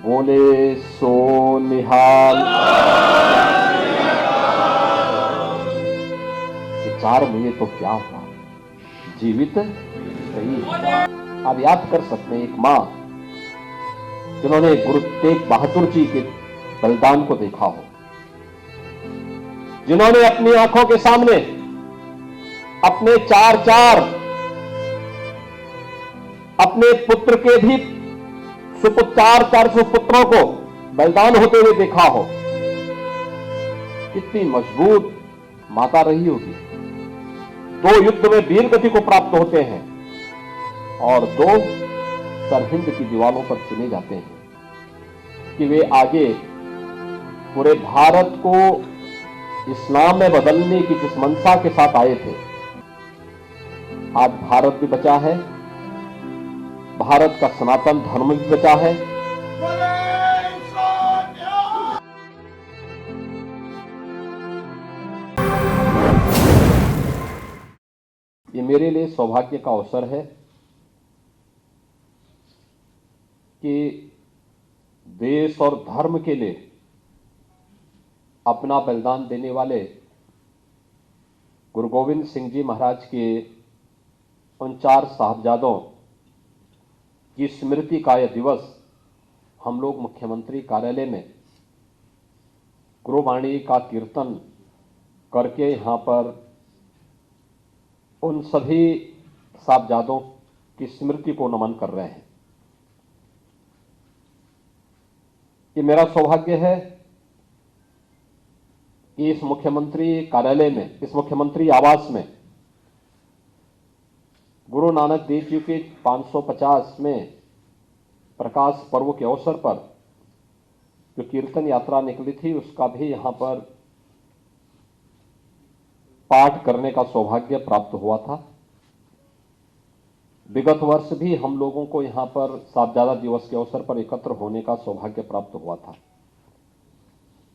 बोले सो निहाल। विचार में तो क्या हुआ, जीवित सही। आप याद कर सकते हैं एक मां जिन्होंने गुरु तेग बहादुर जी के बलिदान को देखा हो, जिन्होंने अपनी आंखों के सामने अपने अपने पुत्र के भी चार सुपुत्रों को बलिदान होते हुए देखा हो। कितनी मजबूत माता रही होगी। 2 युद्ध में वीर गति को प्राप्त होते हैं और 2 सरहिंद की दीवारों पर चुने जाते हैं कि वे आगे पूरे भारत को इस्लाम में बदलने की जिस मंशा के साथ आए थे, आज भारत भी बचा है, भारत का सनातन धर्म भी बचा है। ये मेरे लिए सौभाग्य का अवसर है कि देश और धर्म के लिए अपना बलिदान देने वाले गुरु गोविंद सिंह जी महाराज के उन 4 साहबजादों की स्मृति का यह दिवस हम लोग मुख्यमंत्री कार्यालय में गुरुवाणी का कीर्तन करके यहां पर उन सभी साहबजादों की स्मृति को नमन कर रहे हैं। ये मेरा सौभाग्य है कि इस मुख्यमंत्री कार्यालय में, इस मुख्यमंत्री आवास में गुरु नानक देव जी के 550वें प्रकाश पर्व के अवसर पर जो कीर्तन यात्रा निकली थी, उसका भी यहां पर पाठ करने का सौभाग्य प्राप्त हुआ था। विगत वर्ष भी हम लोगों को यहां पर साहबजादा दिवस के अवसर पर एकत्र होने का सौभाग्य प्राप्त हुआ था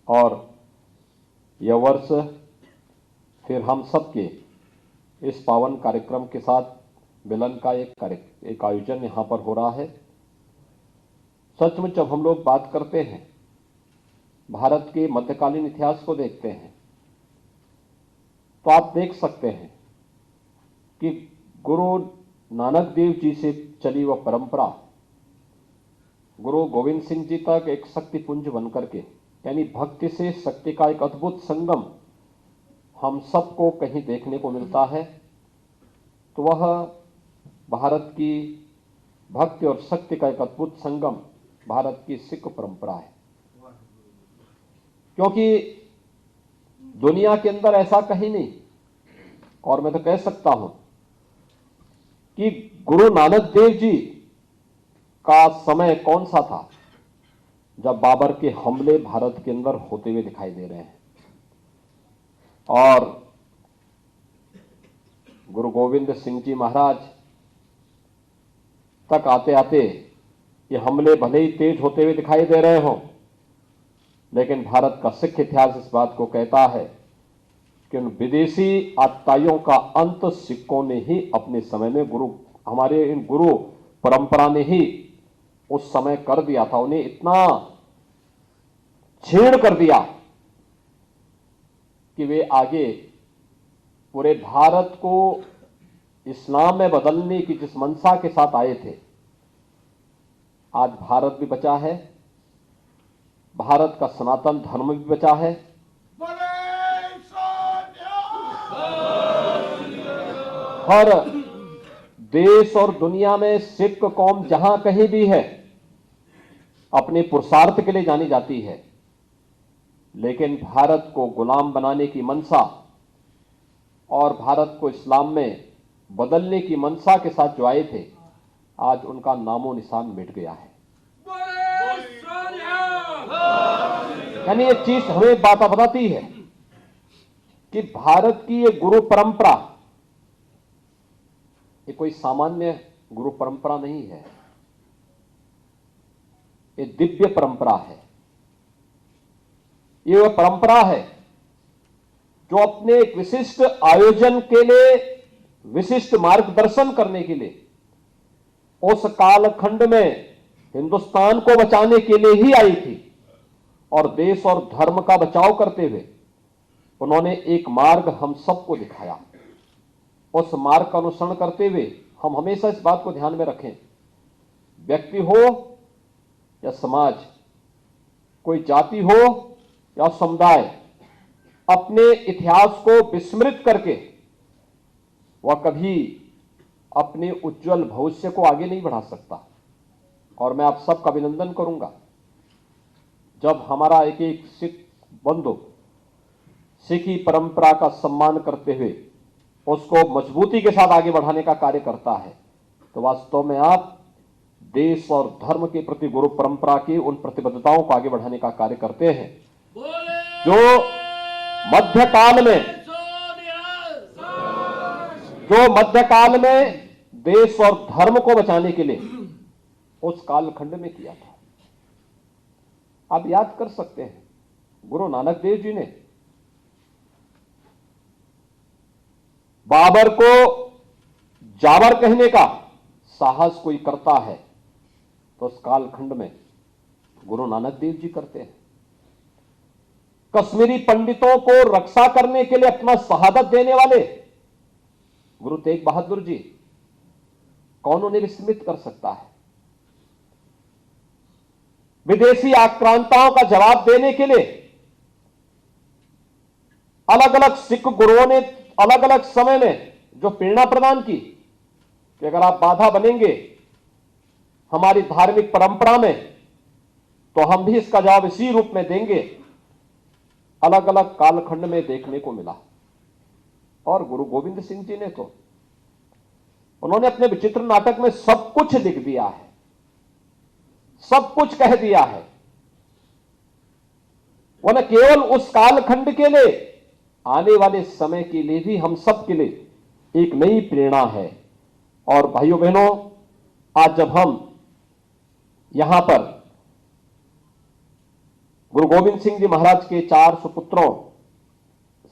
और यह वर्ष फिर हम सबके इस पावन कार्यक्रम के साथ मिलन का एक आयोजन यहां पर हो रहा है। सचमुच जब हम लोग बात करते हैं, भारत के मध्यकालीन इतिहास को देखते हैं, तो आप देख सकते हैं कि गुरु नानक देव जी से चली वह परंपरा गुरु गोविंद सिंह जी तक एक शक्तिपुंज बनकर के, यानी भक्ति से शक्ति का एक अद्भुत संगम हम सबको कहीं देखने को मिलता है, तो वह भारत की भक्ति और शक्ति का एक अद्भुत संगम भारत की सिख परंपरा है। क्योंकि दुनिया के अंदर ऐसा कहीं नहीं, और मैं तो कह सकता हूं कि गुरु नानक देव जी का समय कौन सा था जब बाबर के हमले भारत के अंदर होते हुए दिखाई दे रहे हैं, और गुरु गोविंद सिंह जी महाराज तक आते आते ये हमले भले ही तेज होते हुए दिखाई दे रहे हों, लेकिन भारत का सिख इतिहास इस बात को कहता है कि उन विदेशी आतताइयों का अंत सिखों ने ही अपने समय में हमारे इन गुरु परंपरा ने ही उस समय कर दिया था। उन्हें इतना छीण कर दिया कि वे आगे पूरे भारत को इस्लाम में बदलने की जिस मंशा के साथ आए थे, आज भारत भी बचा है, भारत का सनातन धर्म भी बचा है। हर देश और दुनिया में सिख कौम जहां कहीं भी है अपने पुरुषार्थ के लिए जानी जाती है, लेकिन भारत को गुलाम बनाने की मंशा और भारत को इस्लाम में बदलने की मंशा के साथ जो आए थे, आज उनका नामो निशान मिट गया है। यानी ये चीज हमें बात बताती है कि भारत की ये गुरु परंपरा ये कोई सामान्य गुरु परंपरा नहीं है, ये दिव्य परंपरा है। ये वह परंपरा है जो अपने एक विशिष्ट आयोजन के लिए, विशिष्ट मार्गदर्शन करने के लिए उस कालखंड में हिंदुस्तान को बचाने के लिए ही आई थी और देश और धर्म का बचाव करते हुए उन्होंने एक मार्ग हम सबको दिखाया। उस मार्ग का अनुसरण करते हुए हम हमेशा इस बात को ध्यान में रखें, व्यक्ति हो या समाज, कोई जाति हो या समुदाय, अपने इतिहास को विस्मृत करके वह कभी अपने उज्जवल भविष्य को आगे नहीं बढ़ा सकता। और मैं आप सबका अभिनंदन करूंगा जब हमारा एक एक सिख बंधु सिखी परंपरा का सम्मान करते हुए उसको मजबूती के साथ आगे बढ़ाने का कार्य करता है, तो वास्तव में आप देश और धर्म के प्रति गुरु परंपरा की उन प्रतिबद्धताओं को आगे बढ़ाने का कार्य करते हैं जो मध्यकाल में देश और धर्म को बचाने के लिए उस कालखंड में किया था। आप याद कर सकते हैं, गुरु नानक देव जी ने बाबर को जाबर कहने का साहस कोई करता है तो उस कालखंड में गुरु नानक देव जी करते हैं। कश्मीरी पंडितों को रक्षा करने के लिए अपना शहादत देने वाले गुरु तेग बहादुर जी, कौन उन्हें विस्मृत कर सकता है। विदेशी आक्रांताओं का जवाब देने के लिए अलग अलग सिख गुरुओं ने अलग अलग समय में जो प्रेरणा प्रदान की कि अगर आप बाधा बनेंगे हमारी धार्मिक परंपरा में तो हम भी इसका जवाब इसी रूप में देंगे, अलग अलग कालखंड में देखने को मिला। और गुरु गोविंद सिंह जी ने तो उन्होंने अपने विचित्र नाटक में सब कुछ लिख दिया है, सब कुछ कह दिया है। वो न केवल उस कालखंड के लिए, आने वाले समय के लिए भी हम सब के लिए एक नई प्रेरणा है। और भाइयों बहनों, आज जब हम यहां पर गुरु गोविंद सिंह जी महाराज के 4 सुपुत्रों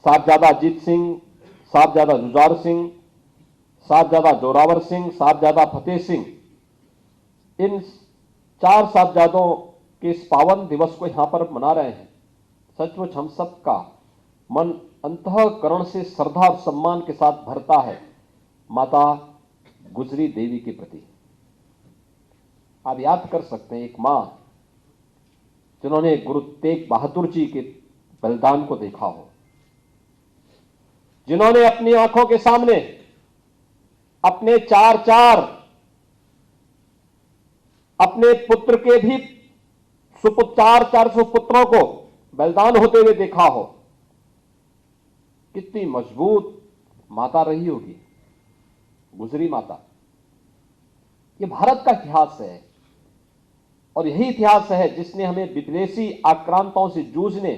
साहबजादा अजीत सिंह, साहबजादा जुझार सिंह, साहबजादा जोरावर सिंह, साहबजादा फतेह सिंह, इन 4 साहबजादों के इस पावन दिवस को यहां पर मना रहे हैं, सचमुच हम सबका मन अंतःकरण से श्रद्धा और सम्मान के साथ भरता है माता गुजरी देवी के प्रति। आप याद कर सकते हैं एक मां जिन्होंने गुरु तेग बहादुर जी के बलिदान को देखा हो, जिन्होंने अपनी आंखों के सामने अपने 4 अपने पुत्र के भी 4 सुपुत्रों को बलिदान होते हुए देखा हो। कितनी मजबूत माता रही होगी गुजरी माता। ये भारत का इतिहास है और यही इतिहास है जिसने हमें विदेशी आक्रांताओं से जूझने,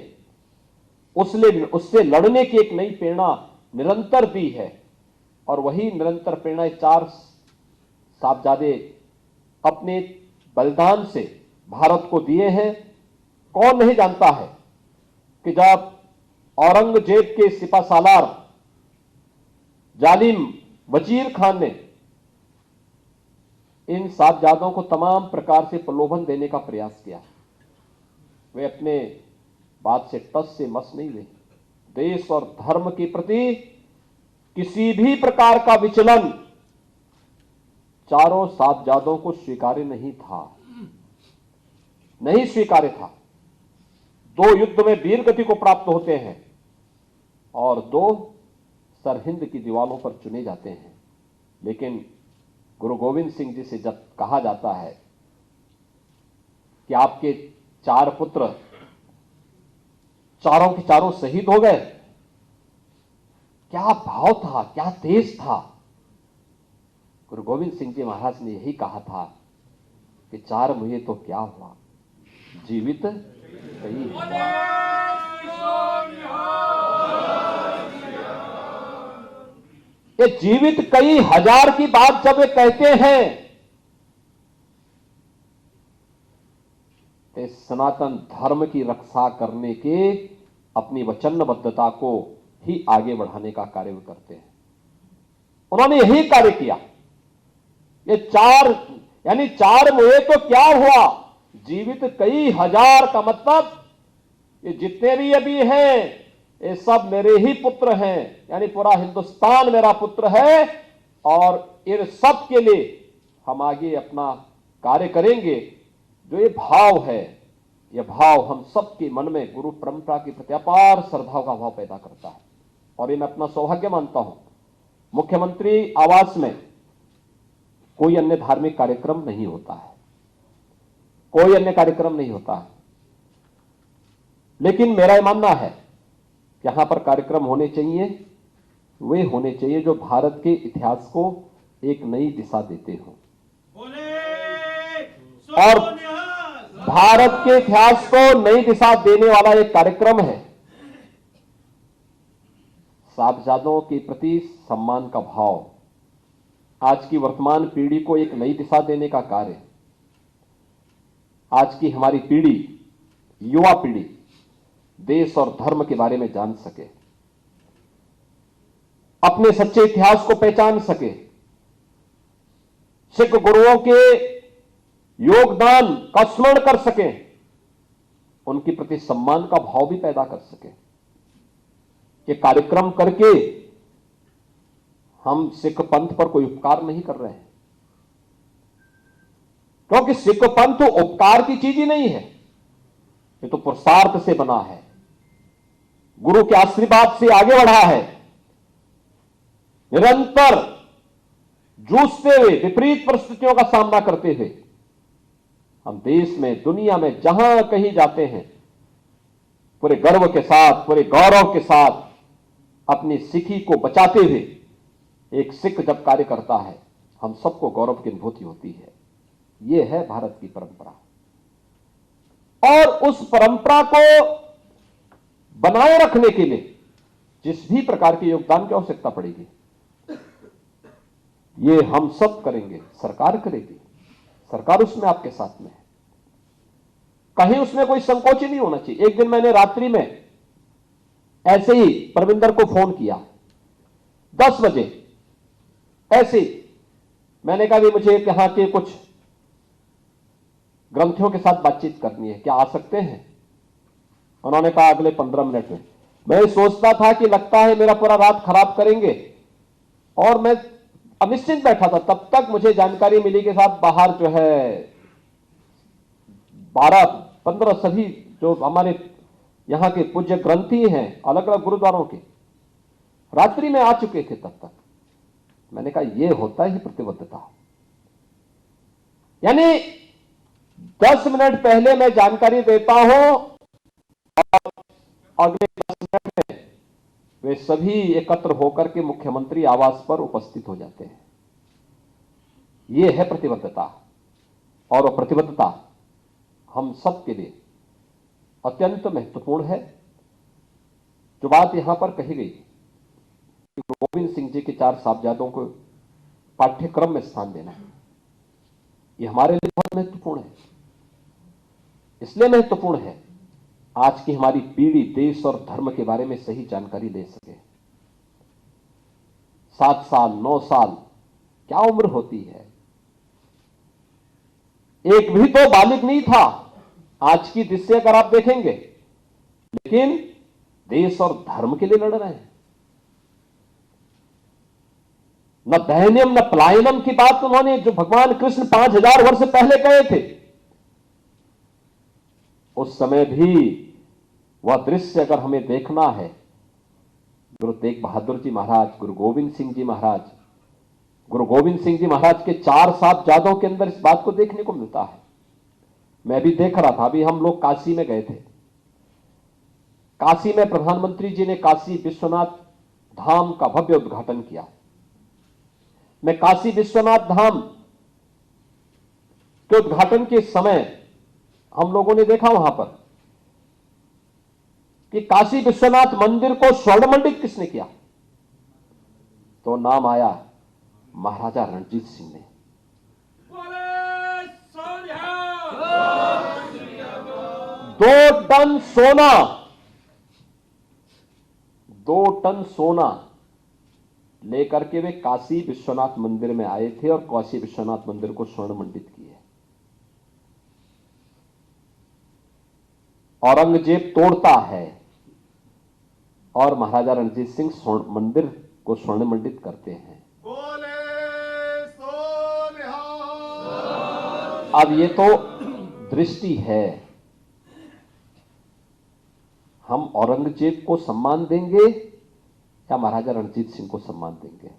उससे लड़ने की एक नई प्रेरणा निरंतर दी है। और वही निरंतर प्रेरणा 4 साहबजादे अपने बलिदान से भारत को दिए हैं। कौन नहीं जानता है कि जब औरंगजेब के सिपासालार जालिम वजीर खान ने इन साहबजादों को तमाम प्रकार से प्रलोभन देने का प्रयास किया, वे अपने बात से टस से मस नहीं हुए। देश और धर्म के प्रति किसी भी प्रकार का विचलन 4 साहबजादों को स्वीकार्य नहीं था, नहीं स्वीकार्य था। 2 युद्ध में वीर गति को प्राप्त होते हैं और 2 सरहिंद की दीवारों पर चुने जाते हैं। लेकिन गुरु गोविंद सिंह जी से जब कहा जाता है कि आपके 4 पुत्र चारों के चारों शहीद हो गए, क्या भाव था, क्या तेज था। गुरु गोविंद सिंह जी महाराज ने यही कहा था कि 4 मुझे तो क्या हुआ, जीवित कई हुआ। ये जीवित कई हजार की बात जब वे कहते हैं, तो सनातन धर्म की रक्षा करने के अपनी वचनबद्धता को ही आगे बढ़ाने का कार्य करते हैं। उन्होंने यही कार्य किया। ये यानी 4 मुए तो क्या हुआ, जीवित कई हजार का मतलब ये जितने भी अभी हैं ये सब मेरे ही पुत्र हैं, यानी पूरा हिंदुस्तान मेरा पुत्र है। और इन सब के लिए हम आगे अपना कार्य करेंगे। जो ये भाव है, यह भाव हम सबके मन में गुरु परंपरा की प्रति अपार श्रद्धा का भाव पैदा करता है। और ये मैं अपना सौभाग्य मानता हूं, मुख्यमंत्री आवास में कोई अन्य धार्मिक कार्यक्रम नहीं होता है, कोई अन्य कार्यक्रम नहीं होता है, लेकिन मेरा यह मानना है कि यहां पर कार्यक्रम होने चाहिए, वे होने चाहिए जो भारत के इतिहास को एक नई दिशा देते हों। और भारत के इतिहास को नई दिशा देने वाला एक कार्यक्रम है साहबजादों के प्रति सम्मान का भाव। आज की वर्तमान पीढ़ी को एक नई दिशा देने का कार्य। आज की हमारी पीढ़ी, युवा पीढ़ी देश और धर्म के बारे में जान सके, अपने सच्चे इतिहास को पहचान सके, सिख गुरुओं के योगदान का स्मरण कर सके, उनके प्रति सम्मान का भाव भी पैदा कर सके। ये कार्यक्रम करके हम सिख पंथ पर कोई उपकार नहीं कर रहे हैं, क्योंकि सिख पंथ उपकार की चीज ही नहीं है, ये तो पुरुषार्थ से बना है, गुरु के आशीर्वाद से आगे बढ़ा है। निरंतर जूझते हुए, विपरीत परिस्थितियों का सामना करते हुए हम देश में, दुनिया में जहां कहीं जाते हैं, पूरे गर्व के साथ, पूरे गौरव के साथ अपनी सिखी को बचाते हुए एक सिख जब कार्य करता है, हम सबको गौरव की अनुभूति होती है। यह है भारत की परंपरा, और उस परंपरा को बनाए रखने के लिए जिस भी प्रकार के योगदान की आवश्यकता पड़ेगी, ये हम सब करेंगे, सरकार करेगी, सरकार उसमें आपके साथ में है, कहीं उसमें कोई संकोच ही नहीं होना चाहिए। एक दिन मैंने रात्रि में ऐसे ही परविंदर को फोन किया 10 बजे, ऐसे ही मैंने कहा कि मुझे यहां के कुछ ग्रंथियों के साथ बातचीत करनी है, क्या आ सकते हैं? उन्होंने कहा अगले 15 मिनट में। मैं सोचता था कि लगता है मेरा पूरा रात खराब करेंगे, और मैं अनिश्चित बैठा था। तब तक मुझे जानकारी मिली के साथ बाहर जो है 12-15 सभी जो हमारे यहां के पूज्य ग्रंथी हैं अलग अलग गुरुद्वारों के, रात्रि में आ चुके थे। तब तक मैंने कहा यह होता ही प्रतिबद्धता, यानी 10 मिनट पहले मैं जानकारी देता हूं और अगले 10 मिनट में वे सभी एकत्र होकर के मुख्यमंत्री आवास पर उपस्थित हो जाते हैं। यह है प्रतिबद्धता, और वह प्रतिबद्धता हम सब के लिए अत्यंत महत्वपूर्ण है। जो बात यहां पर कही गई कि गोविंद सिंह जी के 4 साहबजादों को पाठ्यक्रम में स्थान देना है, यह हमारे लिए बहुत महत्वपूर्ण है। इसलिए महत्वपूर्ण है आज की हमारी पीढ़ी देश और धर्म के बारे में सही जानकारी ले सके। 7 साल 9 साल क्या उम्र होती है, एक भी तो बालिग नहीं था आज की दृष्टि अगर आप देखेंगे, लेकिन देश और धर्म के लिए लड़ रहे हैं। न दहनियम न पलायनम की बात उन्होंने, जो भगवान कृष्ण 5000 वर्ष पहले कहे थे, उस समय भी वह दृश्य अगर हमें देखना है, गुरु तेग बहादुर जी महाराज, गुरु गोविंद सिंह जी महाराज, गुरु गोविंद सिंह जी महाराज के 4 साहबजादों के अंदर इस बात को देखने को मिलता है। मैं भी देख रहा था, अभी हम लोग काशी में गए थे। काशी में प्रधानमंत्री जी ने काशी विश्वनाथ धाम का भव्य उद्घाटन किया। मैं काशी विश्वनाथ धाम के उद्घाटन के समय हम लोगों ने देखा वहां पर कि काशी विश्वनाथ मंदिर को स्वर्णमंडित किसने किया, तो नाम आया महाराजा रणजीत सिंह ने। 2 टन सोना, 2 टन सोना लेकर के वे काशी विश्वनाथ मंदिर में आए थे और काशी विश्वनाथ मंदिर को स्वर्ण मंडित किए। औरंगजेब तोड़ता है और महाराजा रणजीत सिंह स्वर्ण मंदिर को स्वर्ण मंडित करते हैं। अब ये तो दृष्टि है। हम औरंगजेब को सम्मान देंगे या महाराजा रणजीत सिंह को सम्मान देंगे?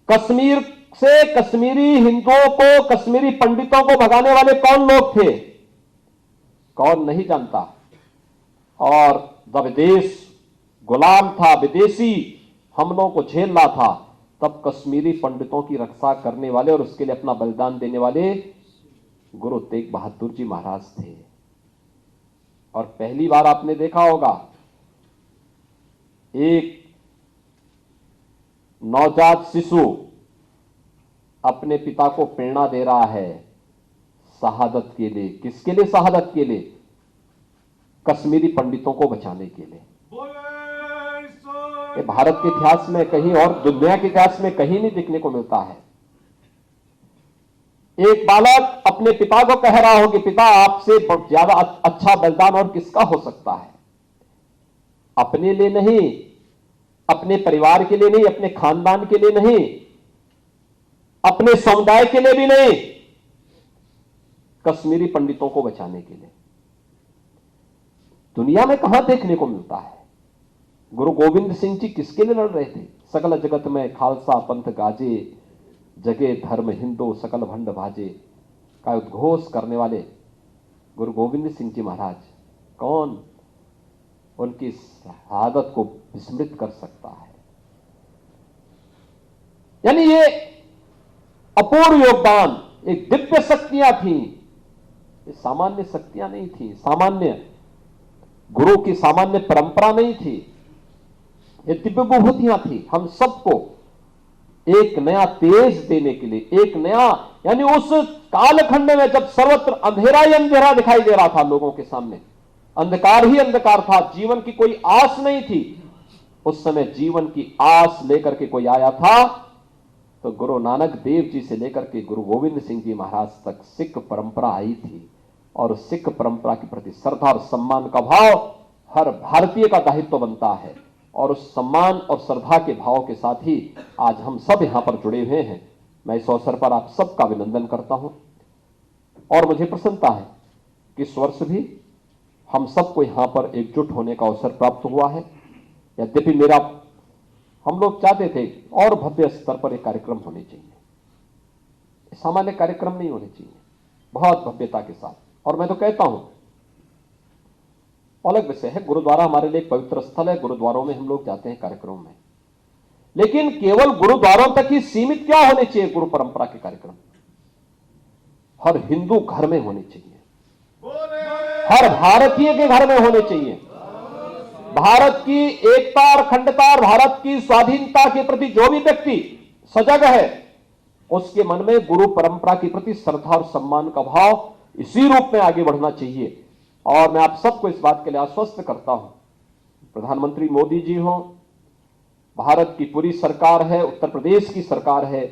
कश्मीर से कश्मीरी हिंदुओं को, कश्मीरी पंडितों को भगाने वाले कौन लोग थे? कौन नहीं जानता। और जब देश गुलाम था, विदेशी हमलों को झेल रहा था, तब कश्मीरी पंडितों की रक्षा करने वाले और उसके लिए अपना बलिदान देने वाले गुरु तेग बहादुर जी महाराज थे। और पहली बार आपने देखा होगा, एक नवजात शिशु अपने पिता को प्रेरणा दे रहा है शहादत के लिए। किसके लिए शहादत के लिए? कश्मीरी पंडितों को बचाने के लिए। ये भारत के इतिहास में कहीं और दुनिया के इतिहास में कहीं नहीं देखने को मिलता है। एक बालक अपने पिता को कह रहा हो कि पिता, आपसे ज्यादा अच्छा बलिदान और किसका हो सकता है? अपने लिए नहीं, अपने परिवार के लिए नहीं, अपने खानदान के लिए नहीं, अपने समुदाय के लिए भी नहीं, कश्मीरी पंडितों को बचाने के लिए। दुनिया में कहां देखने को मिलता है? गुरु गोविंद सिंह जी किसके लिए लड़ रहे थे? सकल जगत में खालसा पंथ गाजे, जगे धर्म हिंदू सकल भंड भाजे का उद्घोष करने वाले गुरु गोविंद सिंह जी महाराज, कौन उनकी शहादत को विस्मृत कर सकता है? यानी ये अपूर्व योगदान, एक दिव्य शक्तियां थी, ये सामान्य शक्तियां नहीं थी, सामान्य गुरु की सामान्य परंपरा नहीं थी, ये दिव्य विभूतियां थी। हम सबको एक नया तेज देने के लिए, एक नया, यानी उस कालखंड में जब सर्वत्र अंधेरा ही अंधेरा दिखाई दे रहा था लोगों के सामने, अंधकार ही अंधकार था, जीवन की कोई आस नहीं थी, उस समय जीवन की आस लेकर के कोई आया था तो गुरु नानक देव जी से लेकर के गुरु गोविंद सिंह जी महाराज तक सिख परंपरा आई थी। और सिख परंपरा के प्रति श्रद्धा और सम्मान का भाव हर भारतीय का दायित्व बनता है। और उस सम्मान और श्रद्धा के भाव के साथ ही आज हम सब यहां पर जुड़े हुए हैं। मैं इस अवसर पर आप सबका अभिनंदन करता हूं और मुझे प्रसन्नता है कि इस वर्ष भी हम सबको यहां पर एकजुट होने का अवसर प्राप्त हुआ है। यद्यपि हम लोग चाहते थे और भव्य स्तर पर एक कार्यक्रम होने चाहिए, सामान्य कार्यक्रम नहीं होने चाहिए, बहुत भव्यता के साथ। और मैं तो कहता हूं, अलग विषय है, गुरुद्वारा हमारे लिए एक पवित्र स्थल है, गुरुद्वारों में हम लोग जाते हैं कार्यक्रमों में, लेकिन केवल गुरुद्वारों तक ही सीमित क्या होने चाहिए? गुरु परंपरा के कार्यक्रम हर हिंदू घर में होने चाहिए, हर भारतीय के घर में होने चाहिए। भारत की एकता और अखंडता और भारत की स्वाधीनता के प्रति जो भी व्यक्ति सजग है, उसके मन में गुरु परंपरा के प्रति श्रद्धा और सम्मान का भाव इसी रूप में आगे बढ़ना चाहिए। और मैं आप सबको इस बात के लिए आश्वस्त करता हूं, प्रधानमंत्री मोदी जी हो, भारत की पूरी सरकार है, उत्तर प्रदेश की सरकार है,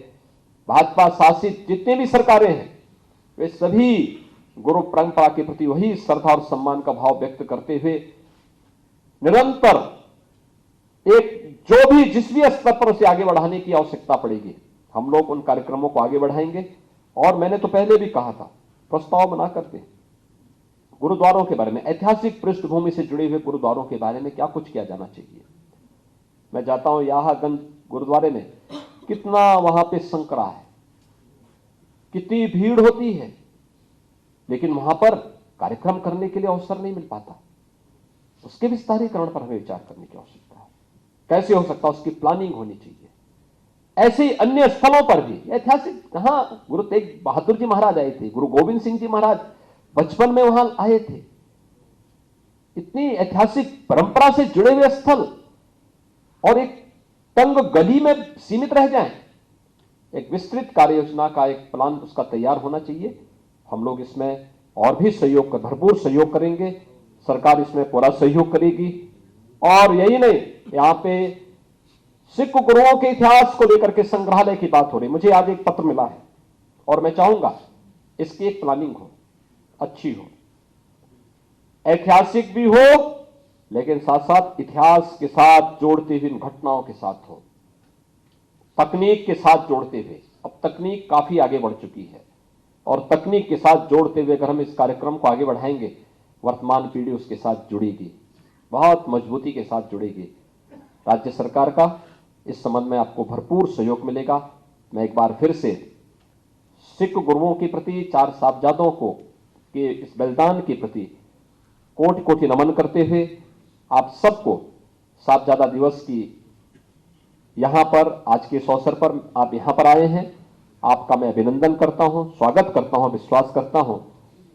भाजपा शासित जितने भी सरकारें हैं, वे सभी गुरु परंपरा के प्रति वही श्रद्धा और सम्मान का भाव व्यक्त करते हुए निरंतर एक जो भी जिस भी स्तर पर उसे आगे बढ़ाने की आवश्यकता पड़ेगी, हम लोग उन कार्यक्रमों को आगे बढ़ाएंगे। और मैंने तो पहले भी कहा था, प्रस्ताव बना करके गुरुद्वारों के बारे में, ऐतिहासिक पृष्ठभूमि से जुड़े हुए गुरुद्वारों के बारे में क्या कुछ किया जाना चाहिए। मैं जाता हूं याहागंज गुरुद्वारे में, कितना वहां पे संकरा है, कितनी भीड़ होती है, लेकिन वहां पर कार्यक्रम करने के लिए अवसर नहीं मिल पाता। उसके विस्तारीकरण पर हमें विचार करने की आवश्यकता है, कैसे हो सकता है, उसकी प्लानिंग होनी चाहिए। ऐसे ही अन्य स्थलों पर भी ऐतिहासिक, कहां गुरु तेग बहादुर जी महाराज आए थे, गुरु गोविंद सिंह जी महाराज बचपन में वहां आए थे, इतनी ऐतिहासिक परंपरा से जुड़े हुए स्थल और एक तंग गली में सीमित रह जाएं, एक विस्तृत कार्य योजना का एक प्लान उसका तैयार होना चाहिए। हम लोग इसमें और भी सहयोग, भरपूर सहयोग करेंगे, सरकार इसमें पूरा सहयोग करेगी। और यही नहीं, यहां पे सिख गुरुओं के इतिहास को लेकर के संग्रहालय की बात हो रही। मुझे आज एक पत्र मिला है और मैं चाहूंगा इसकी एक प्लानिंग हो, अच्छी हो, ऐतिहासिक भी हो, लेकिन साथ साथ इतिहास के साथ जोड़ते हुए इन घटनाओं के साथ हो, तकनीक के साथ जोड़ते हुए। अब तकनीक काफी आगे बढ़ चुकी है और तकनीक के साथ जोड़ते हुए अगर हम इस कार्यक्रम को आगे बढ़ाएंगे, वर्तमान पीढ़ी उसके साथ जुड़ेगी, बहुत मजबूती के साथ जुड़ेगी। राज्य सरकार का इस संबंध में आपको भरपूर सहयोग मिलेगा। मैं एक बार फिर से सिख गुरुओं के प्रति, चार साहबजादों को के इस बलिदान के प्रति कोटि कोटि नमन करते हुए आप सबको साहबजादा दिवस की यहां पर आज के इस अवसर पर आप यहां पर आए हैं, आपका मैं अभिनंदन करता हूं, स्वागत करता हूं, विश्वास करता हूं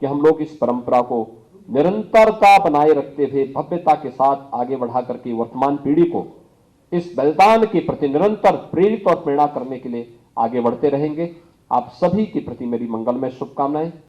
कि हम लोग इस परंपरा को निरंतरता बनाए रखते हुए भव्यता के साथ आगे बढ़ा करके वर्तमान पीढ़ी को इस बलिदान के प्रति निरंतर प्रेरित और प्रेरणा करने के लिए आगे बढ़ते रहेंगे। आप सभी के प्रति मेरी मंगलमय शुभकामनाएं।